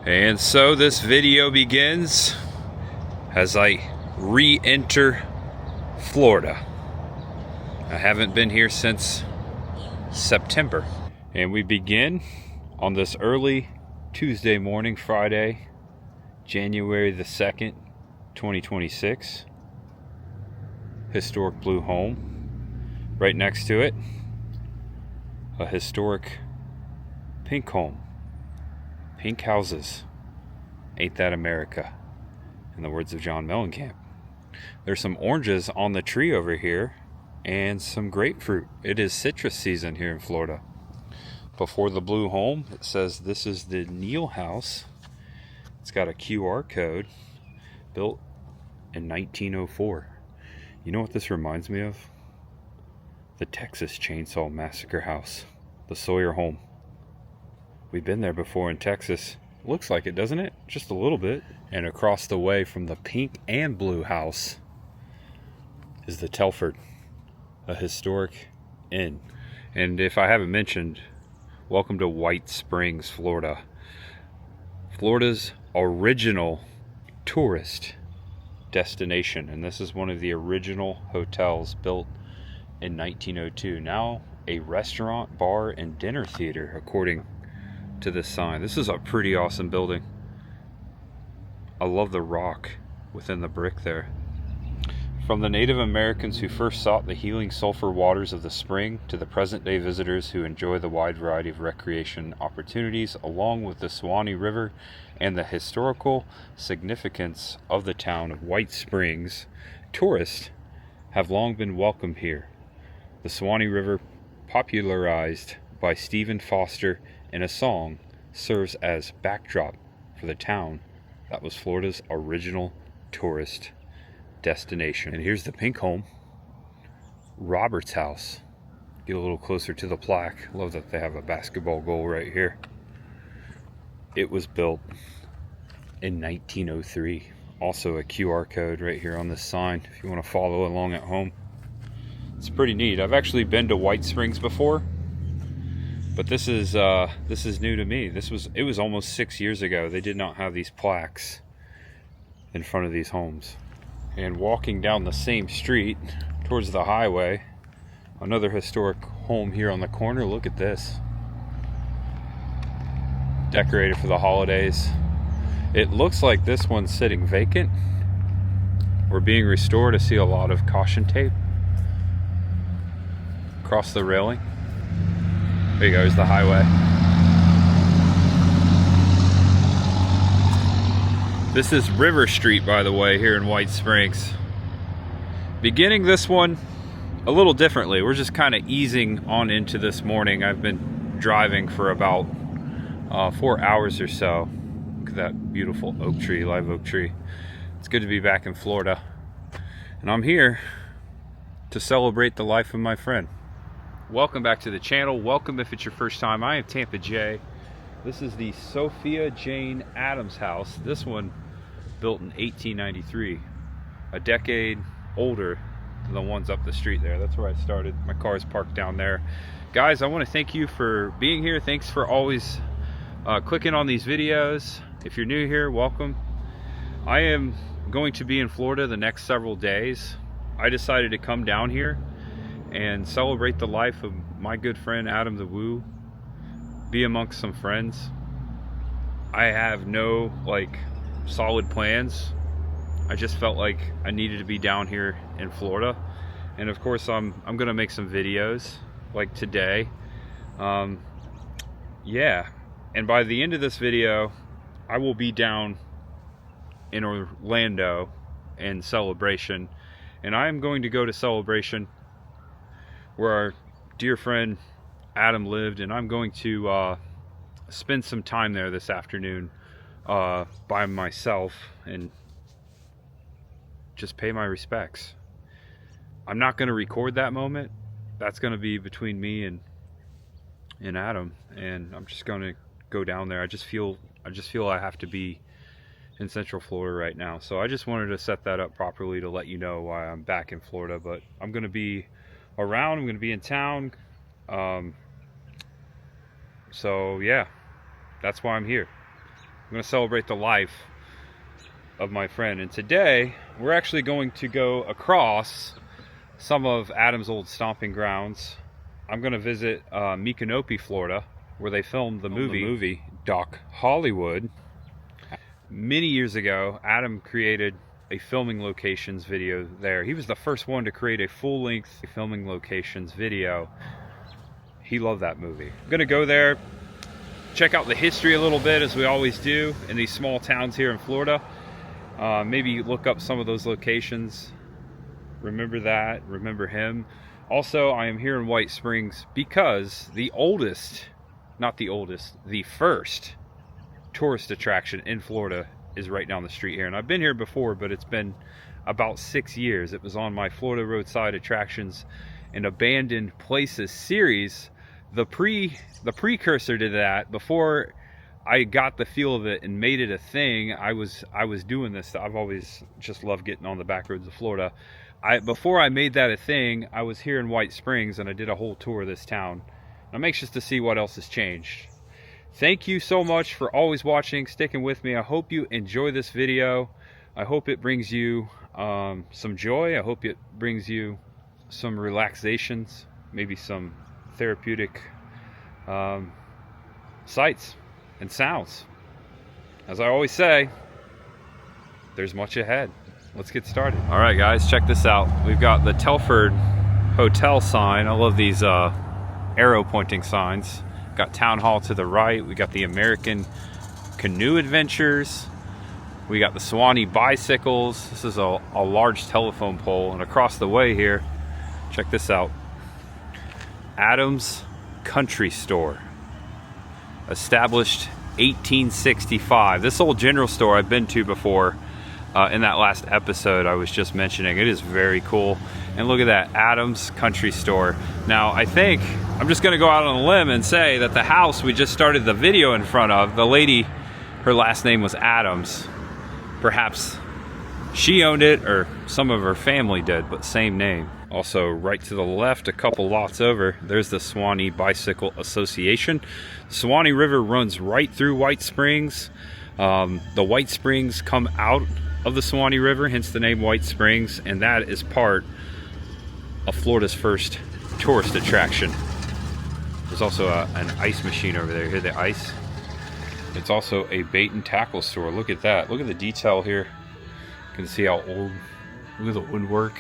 And so this video begins as I re-enter Florida. I haven't been here since September. And we begin on this early Tuesday morning, Friday, January the 2nd, 2026. Historic blue home. Right next to it, a historic pink home. Pink houses. Ain't that America? In the words of John Mellencamp. There's some oranges on the tree over here and some grapefruit. It is citrus season here in Florida. Before the blue home, it says this is the Neal House. It's got a QR code, built in 1904. You know what this reminds me of? The Texas Chainsaw Massacre house, the Sawyer home. We've been there before in Texas. Looks like it, doesn't it? Just a little bit. And across the way from the pink and blue house is the Telford, a historic inn. And if I haven't mentioned, welcome to White Springs, Florida. Florida's original tourist destination. And this is one of the original hotels built in 1902. Now a restaurant, bar, and dinner theater, according to this sign. This is a pretty awesome building. I love the rock within the brick there. From the Native Americans who first sought the healing sulfur waters of the spring to the present day visitors who enjoy the wide variety of recreation opportunities along with the Suwannee River and the historical significance of the town of White Springs, tourists have long been welcome here. The Suwannee River, popularized by Stephen Foster in a song, serves as backdrop for the town that was Florida's original tourist destination. And here's the pink home, Robert's house. Get a little closer to the plaque. Love that they have a basketball goal right here. It was built in 1903. Also a QR code right here on this sign if you want to follow along at home. It's pretty neat. I've actually been to White Springs before, but this is new to me. It was almost 6 years ago. They did not have these plaques in front of these homes. And walking down the same street towards the highway, another historic home here on the corner. Look at this. Decorated for the holidays. It looks like this one's sitting vacant or being restored. I see a lot of caution tape across the railing. There goes the highway. This is River Street, by the way, here in White Springs. Beginning this one a little differently. We're just kind of easing on into this morning. I've been driving for about 4 hours or so. Look at that beautiful oak tree, live oak tree. It's good to be back in Florida. And I'm here to celebrate the life of my friend. Welcome back to the channel. Welcome if it's your first time. I am Tampa J. This is the Sophia Jane Adams house. This one built in 1893. A decade older than the ones up the street there. That's where I started. My car is parked down there. Guys, I want to thank you for being here. Thanks for always clicking on these videos. If you're new here, welcome. I am going to be in Florida the next several days. I decided to come down here and celebrate the life of my good friend Adam the Woo, be amongst some friends. I have no solid plans. I just felt like I needed to be down here in Florida, and of course I'm gonna make some videos like today. Yeah, and by the end of this video I will be down in Orlando in Celebration, and I am going to go to Celebration where our dear friend Adam lived, and I'm going to spend some time there this afternoon by myself and just pay my respects. I'm not going to record that moment. That's going to be between me and Adam, and I'm just going to go down there. I just feel I have to be in Central Florida right now, so I just wanted to set that up properly to let you know why I'm back in Florida. But I'm going to be around, I'm going to be in town, so yeah, that's why I'm here. going to celebrate the life of my friend. And today, we're actually going to go across some of Adam's old stomping grounds. I'm going to visit Micanopy, Florida, where they filmed the movie Doc Hollywood. Many years ago, Adam created a filming locations video there. He was the first one to create a full-length filming locations video. He loved that movie. I'm gonna go there, check out the history a little bit, as we always do in these small towns here in Florida. Maybe look up some of those locations. Remember that, remember him. Also, I am here in White Springs because the first tourist attraction in Florida is right down the street here. And I've been here before, but it's been about 6 years. It was on my Florida Roadside Attractions and Abandoned Places series. The precursor to that, before I got the feel of it and made it a thing, I was doing this. I've always just loved getting on the back roads of Florida. Before I made that a thing, I was here in White Springs and I did a whole tour of this town. I'm anxious to see what else has changed. Thank you so much for always watching, sticking with me. I hope you enjoy this video. I hope it brings you some joy. I hope it brings you some relaxations, maybe some therapeutic sights and sounds. As I always say, there's much ahead. Let's get started. All right, guys, check this out. We've got the Telford Hotel sign. I love these arrow pointing signs. Got Town Hall to the right. We got the American Canoe Adventures. We got the Swanee Bicycles. This is a large telephone pole. And across the way here, check this out. Adam's Country Store. Established 1865. This old general store I've been to before. In that last episode I was just mentioning. It is very cool. And look at that, Adam's Country Store. Now I think I'm just gonna go out on a limb and say that the house we just started the video in front of, the lady, her last name was Adams. Perhaps she owned it or some of her family did, but same name. Also right to the left, a couple lots over, there's the Swanee Bicycle Association. The Swanee River runs right through White Springs. The White Springs come out of the Swanee River, hence the name White Springs, and that is part of Florida's first tourist attraction. There's also an ice machine over there. Hear the ice? It's also a bait and tackle store. Look at that. Look at the detail here. You can see how old. Look at the woodwork.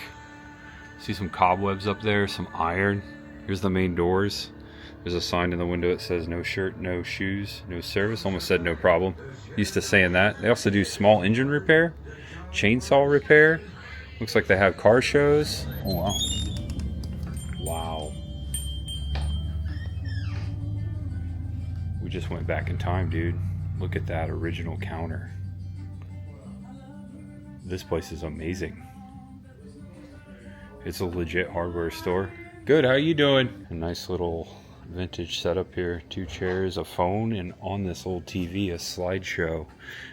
See some cobwebs up there, some iron. Here's the main doors. There's a sign in the window that says no shirt, no shoes, no service. Almost said no problem. Used to saying that. They also do small engine repair, chainsaw repair. Looks like they have car shows. Oh, wow. Wow. We just went back in time, dude. Look at that original counter. This place is amazing. It's a legit hardware store. Good, how you doing? A nice little vintage setup here. 2 chairs, a phone, and on this old TV, a slideshow.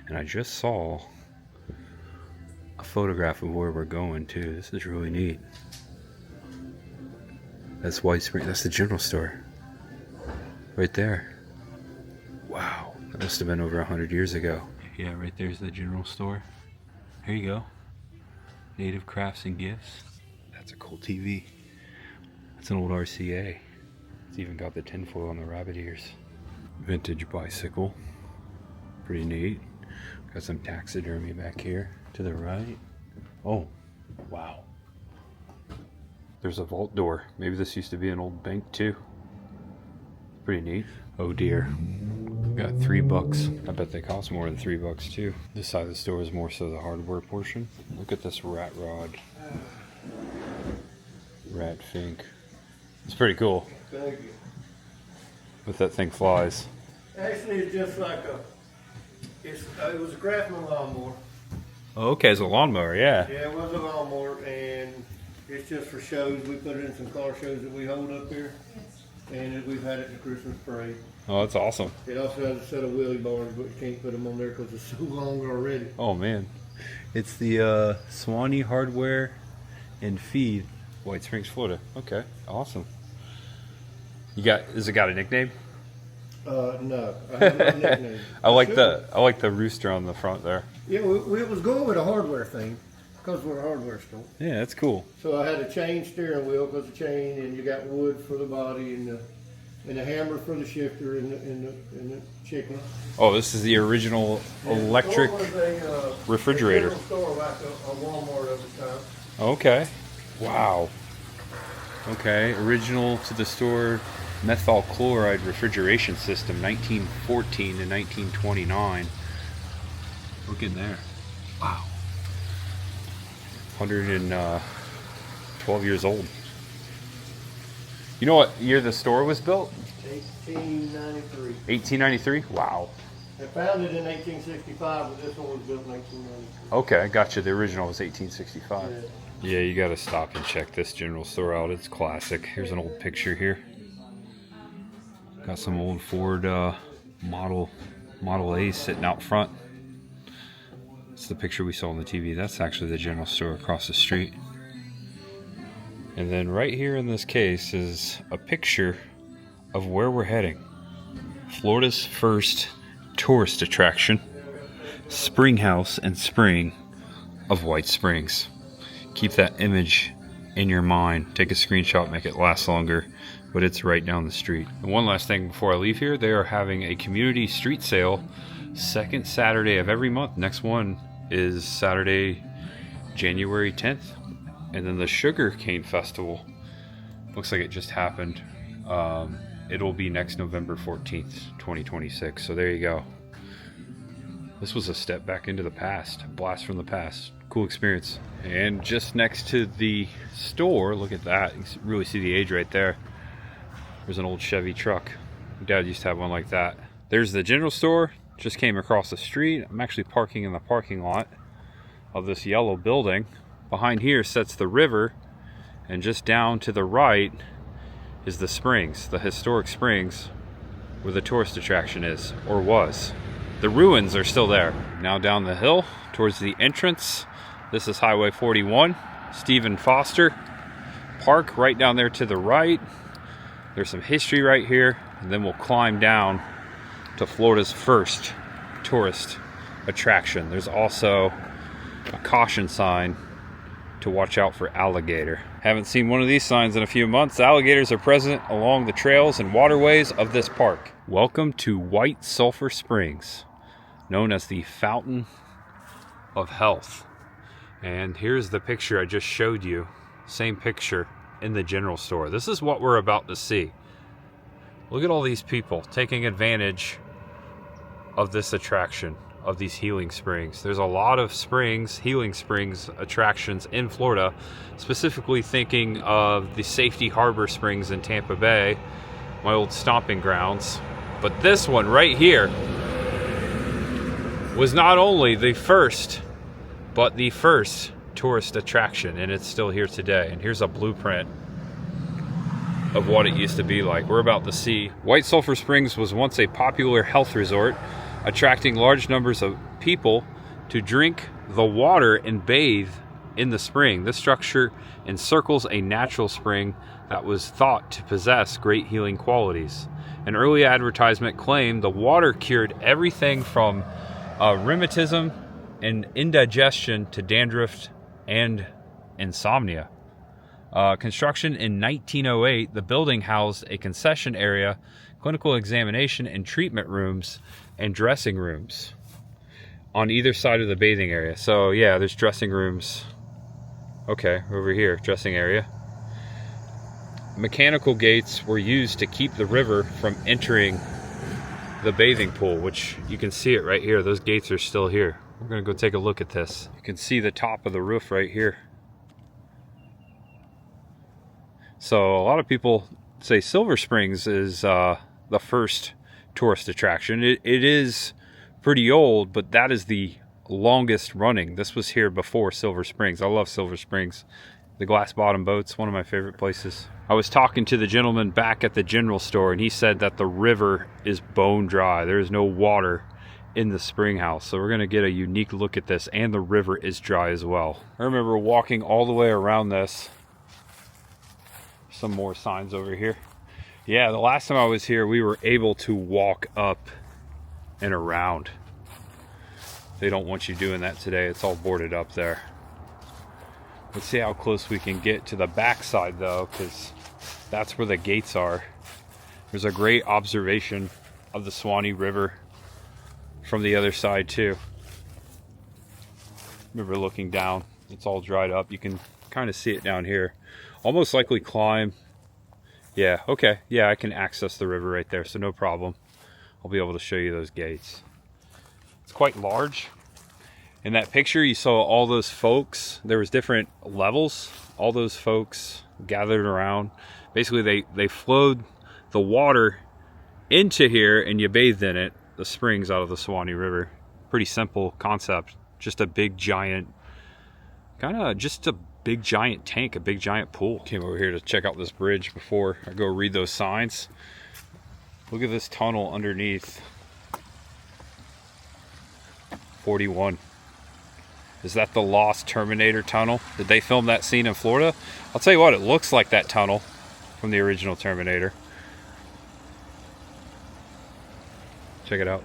And I just saw a photograph of where we're going too. This is really neat. That's White Spring. That's the general store. Right there. Wow. That must have been over 100 years ago. Yeah, right there's the general store. Here you go. Native Crafts and Gifts. That's a cool TV. That's an old RCA. It's even got the tinfoil on the rabbit ears. Vintage bicycle. Pretty neat. Got some taxidermy back here to the right. Oh, wow. There's a vault door. Maybe this used to be an old bank too. Pretty neat. Oh dear. Got $3. I bet they cost more than $3 too. This side of the store is more so the hardware portion. Look at this rat rod. Rat fink. It's pretty cool. Thank you. But that thing flies. Actually, it's just like it was a Craftsman lawnmower. Oh, okay, it's a lawnmower, yeah. Yeah, it was a lawnmower, and it's just for shows. We put it in some car shows that we hold up here, and we've had it in the Christmas parade. Oh, that's awesome. It also has a set of wheelie bars, but you can't put them on there because it's so long already. Oh man, it's the Swanee Hardware and Feed, White Springs, Florida. Okay, awesome. Has it got a nickname? No, I have no nickname. I like the rooster on the front there. Yeah, we was going with a hardware thing because we're a hardware store. Yeah, that's cool. So I had a chain steering wheel because the chain, and you got wood for the body, and a hammer for the shifter, and the chicken. Oh, this is the original electric refrigerator. A store like a Walmart of the time. Okay. Wow. Okay, original to the store methyl chloride refrigeration system, 1914 to 1929. Look in there. Wow. 112 years old. You know what year the store was built? 1893. 1893? Wow. They founded in 1865, but this one was built in 1893. Okay, gotcha. The original was 1865. Yeah. Yeah, you gotta stop and check this general store out. It's classic. Here's an old picture here. Got some old Ford Model A sitting out front. It's the picture we saw on the TV. That's actually the general store across the street. And then right here in this case is a picture of where we're heading. Florida's first tourist attraction, Spring House and Spring of White Springs. Keep that image in your mind. Take a screenshot, make it last longer, but it's right down the street. And one last thing before I leave here, they are having a community street sale second Saturday of every month. Next one is Saturday, January 10th. And then the Sugar Cane Festival, looks like it just happened. It'll be next November 14th, 2026. So there you go. This was a step back into the past, a blast from the past. Cool experience. And just next to the store, look at that. You can really see the age right there. There's an old Chevy truck. My dad used to have one like that. There's the general store. Just came across the street. I'm actually parking in the parking lot of this yellow building. Behind here sits the river, and just down to the right is the springs, the historic springs where the tourist attraction is, or was. The ruins are still there. Now down the hill towards the entrance, this is Highway 41, Stephen Foster Park right down there to the right. There's some history right here, and then we'll climb down to Florida's first tourist attraction. There's also a caution sign to watch out for alligator. Haven't seen one of these signs in a few months. Alligators are present along the trails and waterways of this park. Welcome to White Sulphur Springs, known as the Fountain of Health. And here's the picture I just showed you. Same picture in the general store. This is what we're about to see. Look at all these people taking advantage of this attraction, of these healing springs. There's a lot of springs, healing springs attractions in Florida, specifically thinking of the Safety Harbor Springs in Tampa Bay, my old stomping grounds. But this one right here was not only the first, but the first tourist attraction, and it's still here today. And here's a blueprint of what it used to be like. We're about to see. White Sulphur Springs was once a popular health resort, attracting large numbers of people to drink the water and bathe in the spring. This structure encircles a natural spring that was thought to possess great healing qualities. An early advertisement claimed the water cured everything from rheumatism and indigestion to dandruff and insomnia. Construction in 1908, the building housed a concession area, clinical examination and treatment rooms, and dressing rooms on either side of the bathing area. So yeah, there's dressing rooms. Okay, over here, dressing area. Mechanical gates were used to keep the river from entering the bathing pool, which you can see it right here. Those gates are still here. We're gonna go take a look at this. You can see the top of the roof right here. So a lot of people say Silver Springs is the first tourist attraction. It is pretty old, but that is the longest running. This was here before Silver Springs. I love Silver Springs. The glass bottom boats, one of my favorite places. I was talking to the gentleman back at the general store, and he said that the river is bone dry. There is no water in the spring house. So we're gonna get a unique look at this, and the river is dry as well. I remember walking all the way around this. Some more signs over here. Yeah, the last time I was here, we were able to walk up and around. They don't want you doing that today. It's all boarded up there. Let's see how close we can get to the backside though, because that's where the gates are. There's a great observation of the Suwannee River from the other side too. Remember looking down, it's all dried up. You can kind of see it down here. Almost like we climb. Yeah, okay. Yeah, I can access the river right there, so no problem. I'll be able to show you those gates. It's quite large. In that picture, you saw all those folks. There was different levels. All those folks gathered around. Basically, they flowed the water into here, and you bathed in it. The springs out of the Suwannee River. Pretty simple concept. Just a big giant, just a big giant tank, a big giant pool. Came over here to check out this bridge before I go read those signs. Look at this tunnel underneath. 41. Is that the Lost Terminator tunnel? Did they film that scene in Florida? I'll tell you what, it looks like that tunnel from the original Terminator. Check it out.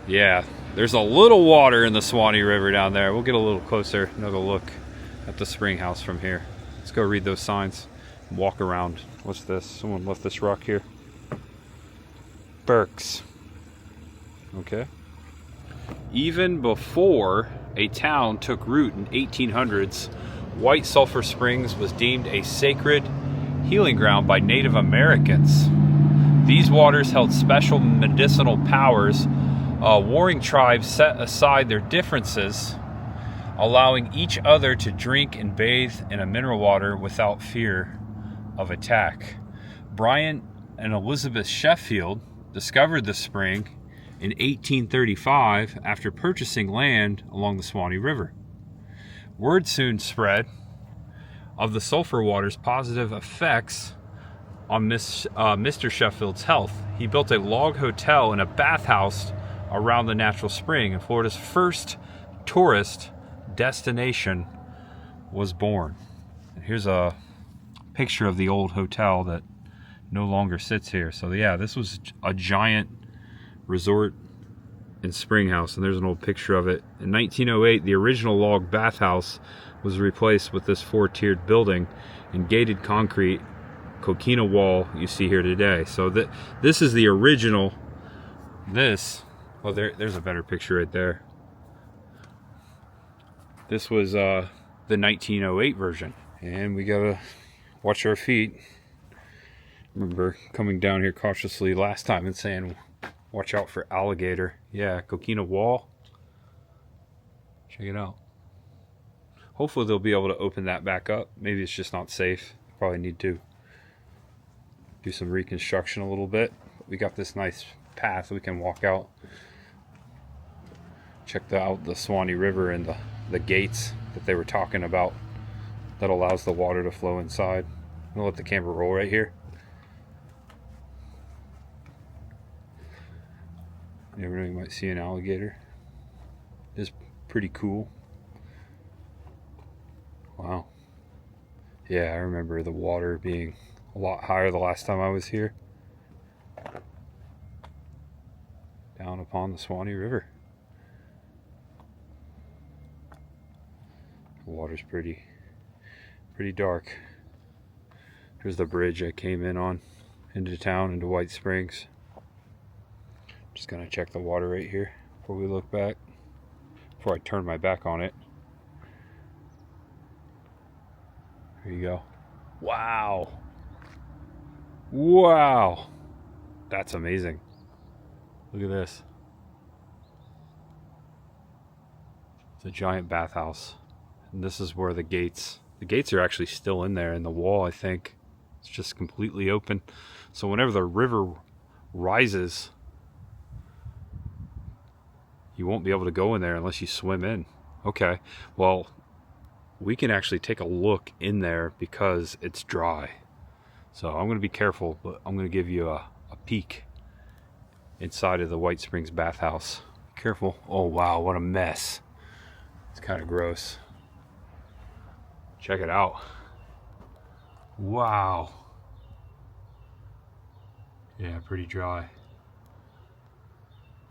Yeah, there's a little water in the Suwannee River down there. We'll get a little closer, another look at the spring house from here. Let's go read those signs and walk around. What's this? Someone left this rock here. Burks. Okay. Even before a town took root in 1800s, White Sulphur Springs was deemed a sacred healing ground by Native Americans. These waters held special medicinal powers. Warring tribes set aside their differences, allowing each other to drink and bathe in a mineral water without fear of attack. Brian and Elizabeth Sheffield discovered the spring in 1835 after purchasing land along the Suwannee River. Word soon spread of the sulfur water's positive effects on Mr. Sheffield's health. He built a log hotel and a bathhouse around the natural spring, and Florida's first tourist destination was born. And here's a picture of the old hotel that no longer sits here. So yeah, this was a giant resort and spring house, and there's an old picture of it. In 1908, the original log bathhouse was replaced with this 4-tiered building and gated concrete coquina wall you see here today. So this is the original. There's a better picture right there. This was the 1908 version, and we gotta watch our feet. Remember coming down here cautiously last time and saying watch out for alligator. Yeah, coquina wall. Check it out. Hopefully they'll be able to open that back up. Maybe it's just not safe. Probably need to do some reconstruction a little bit. We got this nice path we can walk out. Check out the Suwannee River and the gates that they were talking about that allows the water to flow inside. I'm gonna let the camera roll right here. You never know, you might see an alligator. It's pretty cool. Wow. Yeah, I remember the water being a lot higher the last time I was here. Down upon the Suwannee River. The water's pretty dark. Here's the bridge I came in on into town, into White Springs. Just gonna check the water right here before we look back, before I turn my back on it. Here you go. Wow. Wow. That's amazing. Look at this. It's a giant bathhouse. And this is where the gates are actually still in there in the wall, I think. It's just completely open. So whenever the river rises, you won't be able to go in there unless you swim in. Okay, well, we can actually take a look in there because it's dry. So I'm going to be careful, but I'm going to give you a peek inside of the White Springs bathhouse. Careful. Oh, wow, what a mess. It's kind of gross. Check it out. Wow. Yeah, pretty dry.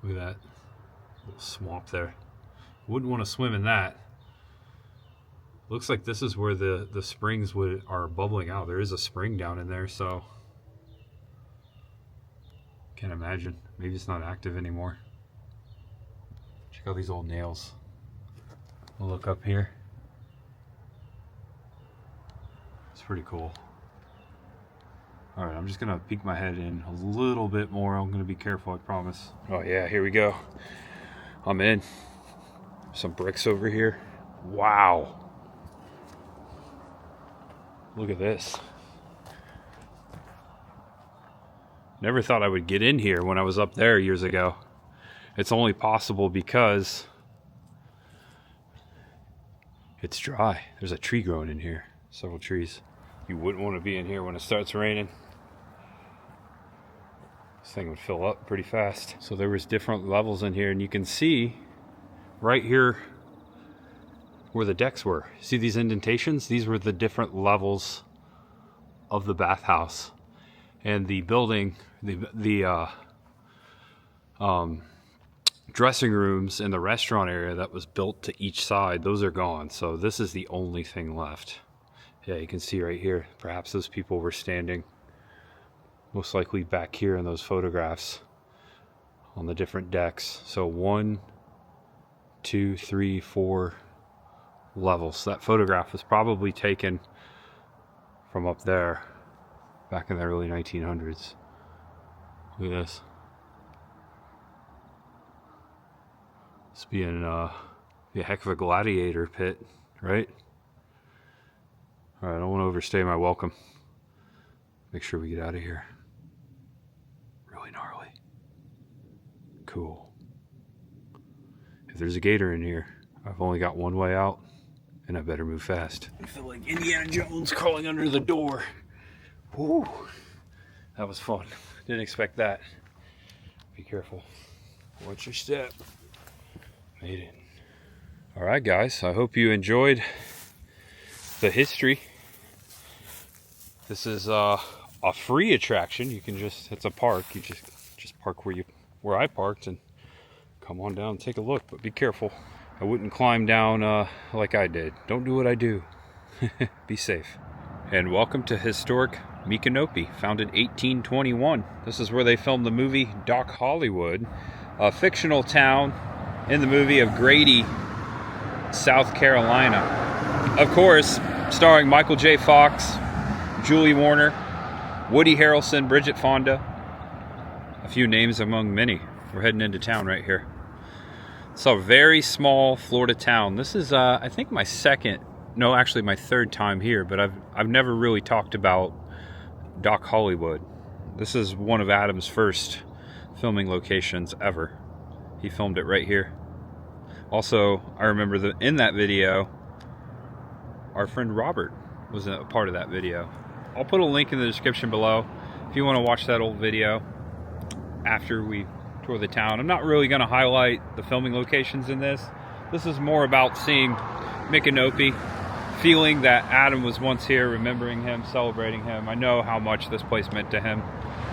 Look at that little swamp there. Wouldn't want to swim in that. Looks like this is where the springs are bubbling out. There is a spring down in there, so can't imagine. Maybe it's not active anymore. Check out these old nails. We'll look up here. It's pretty cool. All right, I'm just gonna peek my head in a little bit more. I'm gonna be careful, I promise. Oh yeah, here we go. I'm in. Some bricks over here. Wow. Look at this. Never thought I would get in here when I was up there years ago. It's only possible because it's dry. There's a tree growing in here. Several trees. You wouldn't want to be in here when it starts raining. This thing would fill up pretty fast. So there was different levels in here, and you can see right here where the decks were. See these indentations? These were the different levels of the bathhouse. And the building, the dressing rooms and the restaurant area that was built to each side, those are gone. So this is the only thing left. Yeah, you can see right here, perhaps those people were standing most likely back here in those photographs on the different decks. So 1, 2, 3, 4 levels. So that photograph was probably taken from up there back in the early 1900s. Look at this. This being a heck of a gladiator pit, right? All right, I don't want to overstay my welcome. Make sure we get out of here. Really gnarly. Cool. If there's a gator in here, I've only got one way out, and I better move fast. I feel like Indiana Jones crawling under the door. Woo! That was fun. Didn't expect that. Be careful. Watch your step. Made it. All right, guys. I hope you enjoyed the history. This is a free attraction. You can it's a park. You just park where I parked and come on down and take a look. But be careful. I wouldn't climb down like I did. Don't do what I do. Be safe. And welcome to historic Micanopy, founded 1821. This is where they filmed the movie Doc Hollywood, a fictional town in the movie of Grady, South Carolina. Of course, starring Michael J. Fox, Julie Warner, Woody Harrelson, Bridget Fonda. A few names among many. We're heading into town right here. It's a very small Florida town. This is, I think, my third time here, but I've never really talked about Doc Hollywood. This is one of Adam's first filming locations ever. He filmed it right here. Also, I remember in that video, our friend Robert was a part of that video. I'll put a link in the description below if you want to watch that old video after we tour the town. I'm not really going to highlight the filming locations in this. This is more about seeing Micanopy, feeling that Adam was once here, remembering him, celebrating him. I know how much this place meant to him.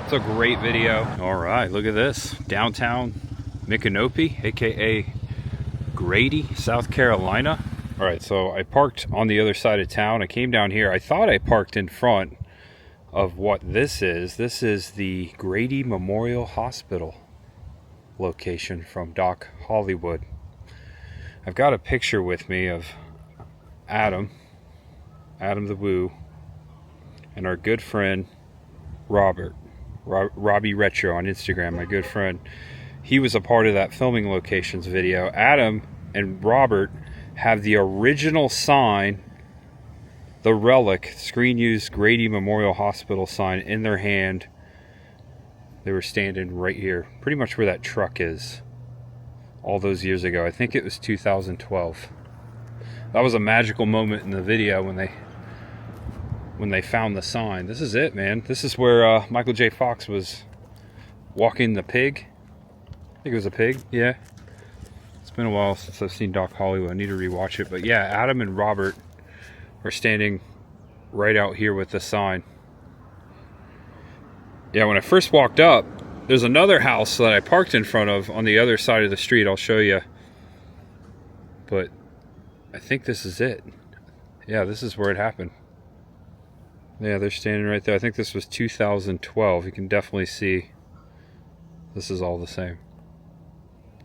It's a great video. All right, look at this. Downtown Micanopy, aka Grady, South Carolina. All right, so I parked on the other side of town. I came down here. I thought I parked in front of what this is. This is the Grady Memorial Hospital location from Doc Hollywood. I've got a picture with me of Adam the Woo, and our good friend Robert, Robbie Retro on Instagram, my good friend. He was a part of that filming locations video. Adam and Robert have the original sign, the relic, screen used Grady Memorial Hospital sign in their hand. They were standing right here, pretty much where that truck is, all those years ago. I think it was 2012. That was a magical moment in the video when they found the sign. This is it, man. This is where Michael J. Fox was walking the pig. I think it was a pig, yeah. It's been a while since I've seen Doc Hollywood. I need to rewatch it. But yeah, Adam and Robert are standing right out here with the sign. Yeah, when I first walked up, there's another house that I parked in front of on the other side of the street. I'll show you. But I think this is it. Yeah, this is where it happened. Yeah, they're standing right there. I think this was 2012. You can definitely see this is all the same.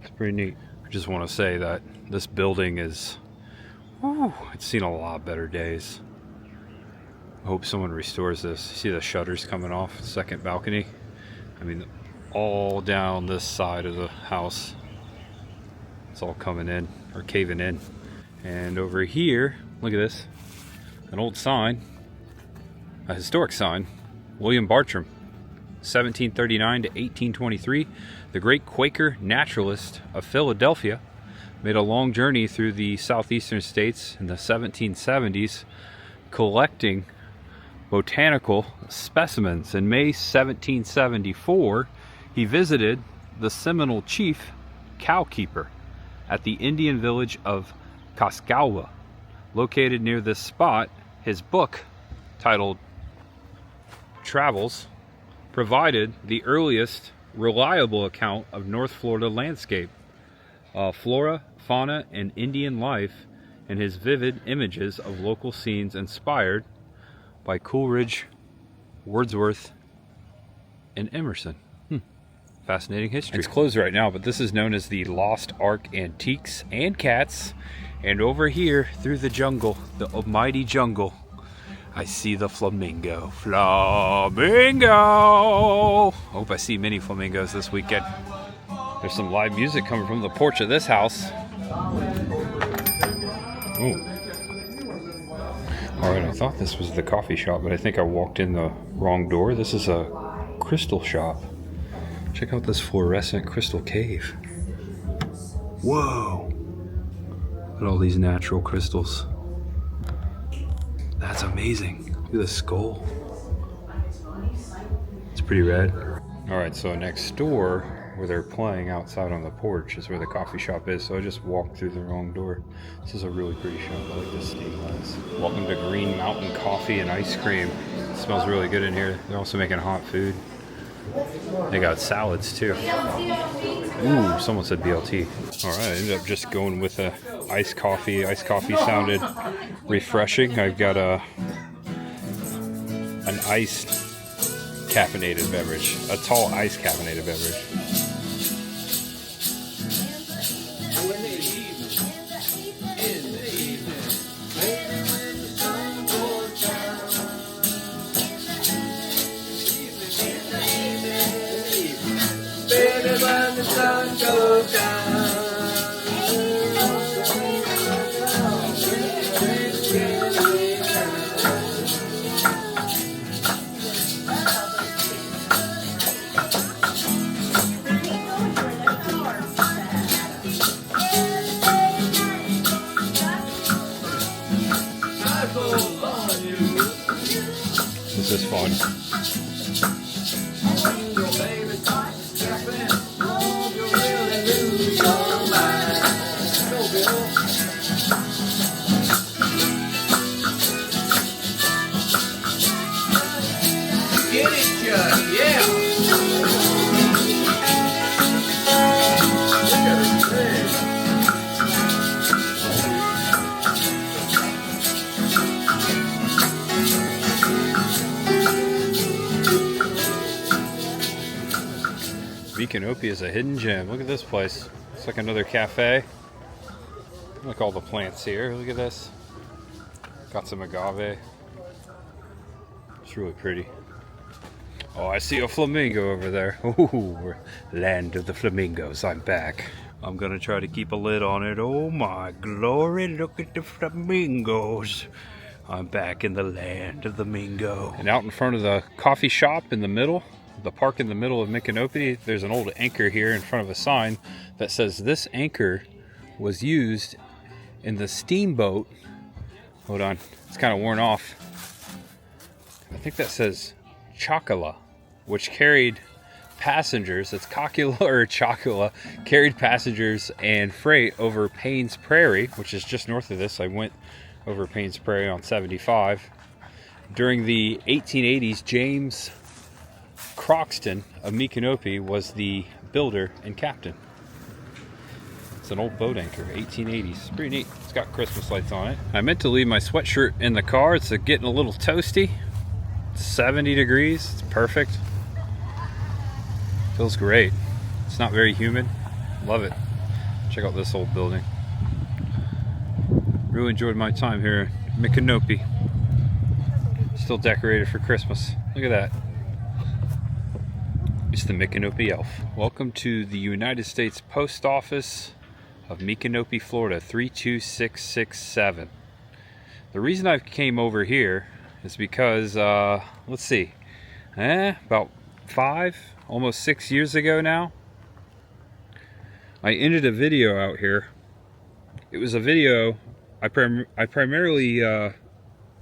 It's pretty neat. I just want to say that this building is, whew, it's seen a lot better days. I hope someone restores this. See the shutters coming off, second balcony? I mean, all down this side of the house. It's all coming in, or caving in. And over here, look at this. An old sign, a historic sign. William Bartram, 1739 to 1823. The great Quaker naturalist of Philadelphia made a long journey through the southeastern states in the 1770s, collecting botanical specimens. In May 1774, he visited the Seminole chief cowkeeper at the Indian village of Kaskawa. Located near this spot, his book, titled Travels, provided the earliest reliable account of North Florida landscape, flora, fauna, and Indian life, and his vivid images of local scenes inspired by Coleridge, Wordsworth, and Emerson. Fascinating history. It's closed right now, but this is known as the Lost Ark Antiques and Cats. And over here, through the jungle, the almighty jungle, I see the flamingo. Flamingo! Hope I see many flamingos this weekend. There's some live music coming from the porch of this house. Ooh. Alright, I thought this was the coffee shop, but I think I walked in the wrong door. This is a crystal shop. Check out this fluorescent crystal cave. Whoa! Look at all these natural crystals. That's amazing. Look at the skull. It's pretty rad. Alright, so next door, where they're playing outside on the porch, is where the coffee shop is. So I just walked through the wrong door. This is a really pretty shop. I like this stained glass. Welcome to Green Mountain Coffee and Ice Cream. It smells really good in here. They're also making hot food. They got salads too. Ooh, someone said BLT. Alright, I ended up just going with a iced coffee. Iced coffee sounded refreshing. I've got an iced caffeinated beverage. A tall iced caffeinated beverage. When the sun goes down. This is fun. Get it, Chuck, yeah. Micanopy is a hidden gem. Look at this place. It's like another cafe. Look at all the plants here. Look at this. Got some agave. It's really pretty. Oh, I see a flamingo over there. Ooh, land of the flamingos. I'm back. I'm gonna try to keep a lid on it. Oh my glory, look at the flamingos. I'm back in the land of the Mingo. And out in front of the coffee shop in the middle, the park in the middle of Micanopy, there's an old anchor here in front of a sign that says this anchor was used in the steamboat. Hold on, it's kind of worn off. I think that says Chocula, which carried passengers. It's Cocula or Chocula, carried passengers and freight over Payne's Prairie, which is just north of this. I went over Payne's Prairie on 75. During the 1880s, James Croxton of Micanopy was the builder and captain. It's an old boat anchor, 1880s. It's pretty neat. It's got Christmas lights on it. I meant to leave my sweatshirt in the car. It's getting a little toasty. It's 70 degrees. It's perfect. Feels great. It's not very humid. Love it. Check out this old building. Really enjoyed my time here in Micanopy. Still decorated for Christmas. Look at that. It's the Micanopy elf. Welcome to the United States Post Office of Micanopy, Florida, 32667. The reason I came over here is because, let's see, about 5, almost 6 years ago now, I ended a video out here. It was a video, I primarily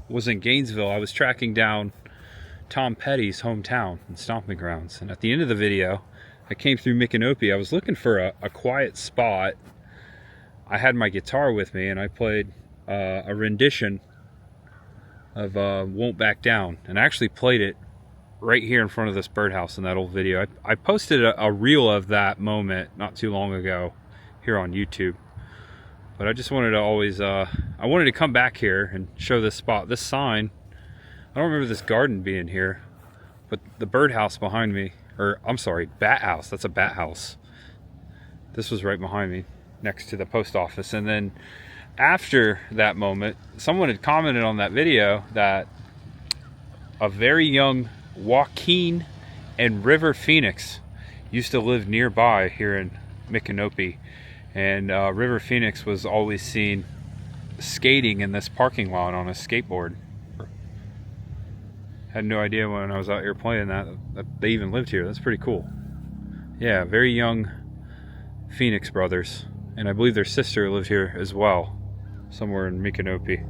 was in Gainesville. I was tracking down Tom Petty's hometown and stomping grounds. And at the end of the video, I came through Micanopy. I was looking for a quiet spot. I had my guitar with me and I played a rendition of Won't Back Down. And I actually played it right here in front of this birdhouse in that old video. I posted a reel of that moment not too long ago here on YouTube. But I just wanted to always, I wanted to come back here and show this spot. This sign, I don't remember this garden being here, but the birdhouse behind me, or I'm sorry, bat house, that's a bat house. This was right behind me, next to the post office. And then after that moment, someone had commented on that video that a very young Joaquin and River Phoenix used to live nearby here in Micanopy. And River Phoenix was always seen skating in this parking lot on a skateboard. Had no idea when I was out here playing that they even lived here. That's pretty cool. Yeah, very young Phoenix brothers. And I believe their sister lived here as well, somewhere in Micanopy.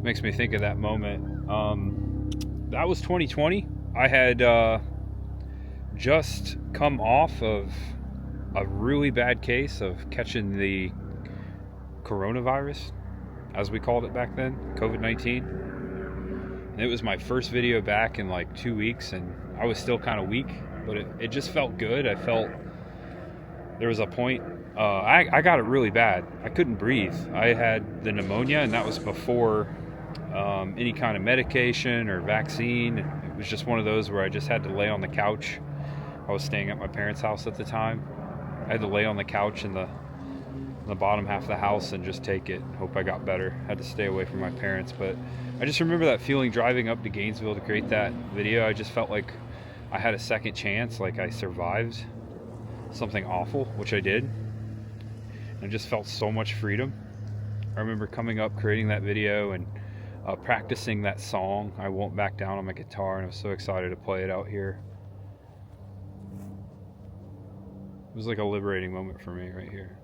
Makes me think of that moment. That was 2020. I had just come off of a really bad case of catching the coronavirus, as we called it back then, COVID-19. And it was my first video back in like 2 weeks, and I was still kind of weak, but it just felt good. I felt there was a point, I got it really bad. I couldn't breathe. I had the pneumonia, and that was before any kind of medication or vaccine. It was just one of those where I just had to lay on the couch. I was staying at my parents' house at the time. I had to lay on the couch in the bottom half of the house and just take it. Hope I got better. Had to stay away from my parents. But I just remember that feeling driving up to Gainesville to create that video. I just felt like I had a second chance, like I survived something awful, which I did. And I just felt so much freedom. I remember coming up, creating that video, and practicing that song, I Won't Back Down, on my guitar, and I was so excited to play it out here. It was like a liberating moment for me right here.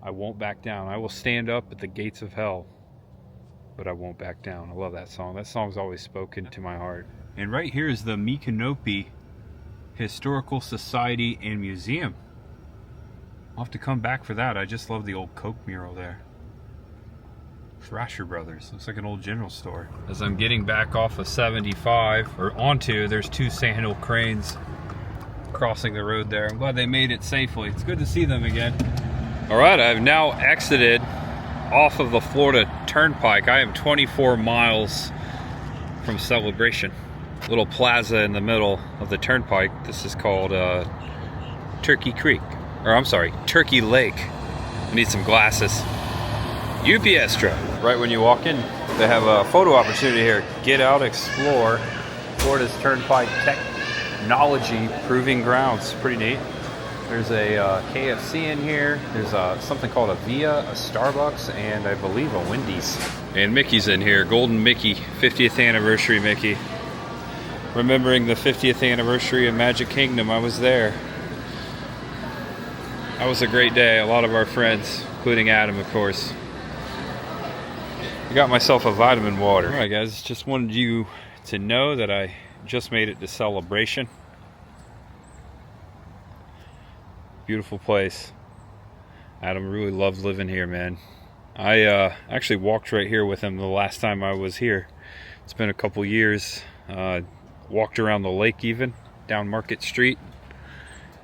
I won't back down. I will stand up at the gates of hell, but I won't back down. I love that song. That song's always spoken to my heart. And right here is the Micanopy Historical Society and Museum. I'll have to come back for that. I just love the old Coke mural there. Thrasher Brothers. Looks like an old general store. As I'm getting back off of 75, or onto, there's 2 sandhill cranes crossing the road there. I'm glad they made it safely. It's good to see them again. Alright, I've now exited off of the Florida Turnpike. I am 24 miles from Celebration. Little plaza in the middle of the turnpike. This is called Turkey Creek. Or I'm sorry, Turkey Lake. I need some glasses. UPS truck. Right when you walk in, they have a photo opportunity here. Get out, explore Florida's Turnpike Technology Proving Grounds. Pretty neat. There's a KFC in here. There's something called a Via, a Starbucks, and I believe a Wendy's. And Mickey's in here. Golden Mickey, 50th anniversary Mickey. Remembering the 50th anniversary of Magic Kingdom, I was there. That was a great day. A lot of our friends, including Adam, of course. I got myself a vitamin water. Alright guys, just wanted you to know that I just made it to Celebration. Beautiful place. Adam really loved living here, man. I actually walked right here with him the last time I was here. It's been a couple years. walked around the lake even, down Market Street.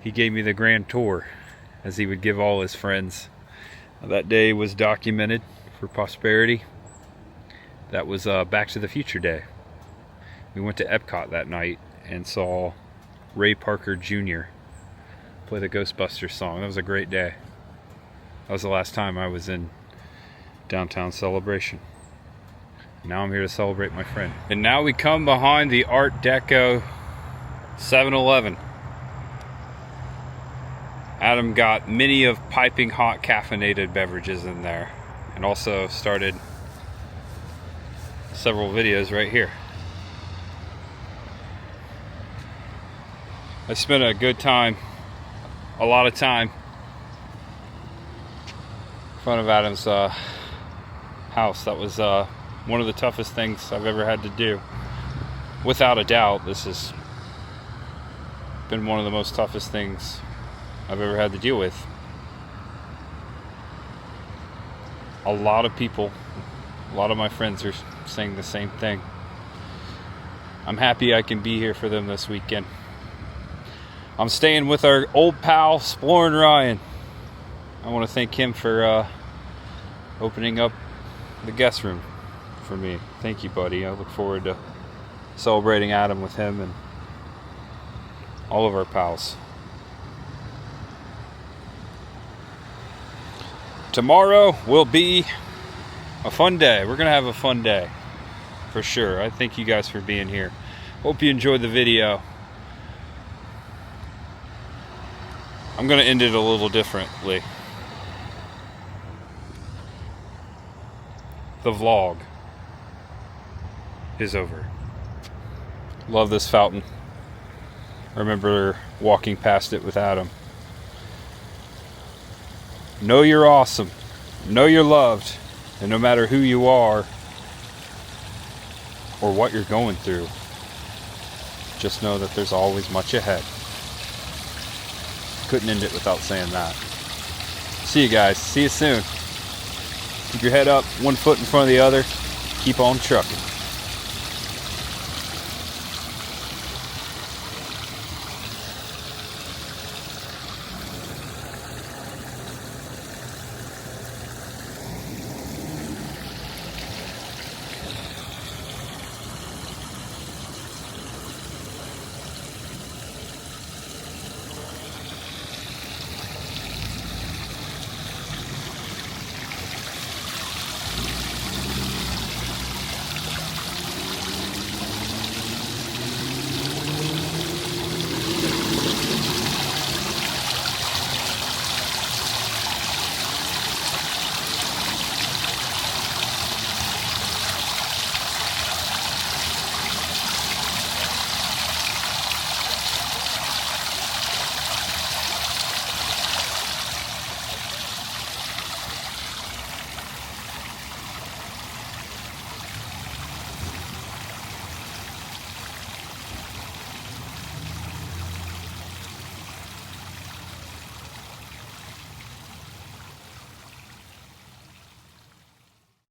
He gave me the grand tour, as he would give all his friends. That day was documented for posterity. That was Back to the Future Day. We went to Epcot that night and saw Ray Parker Jr. play the Ghostbusters song. That was a great day. That was the last time I was in downtown Celebration. Now I'm here to celebrate my friend. And now we come behind the Art Deco 7-Eleven. Adam got many of piping hot caffeinated beverages in there, and also started several videos right here. I spent a good time, a lot of time, in front of Adam's house. That was one of the toughest things I've ever had to do. Without a doubt, this has been one of the most toughest things I've ever had to deal with. A lot of people, a lot of my friends are saying the same thing. I'm happy I can be here for them this weekend. I'm staying with our old pal, Exploring Ryan. I want to thank him for opening up the guest room for me. Thank you, buddy. I look forward to celebrating Adam with him and all of our pals. Tomorrow will be a fun day. We're gonna have a fun day for sure. I thank you guys for being here. Hope you enjoyed the video. I'm gonna end it a little differently. The vlog is over. Love this fountain. I remember walking past it with Adam. Know you're awesome. Know you're loved. And no matter who you are or what you're going through, just know that there's always much ahead. Couldn't end it without saying that. See you guys. See you soon. Keep your head up, one foot in front of the other. Keep on trucking.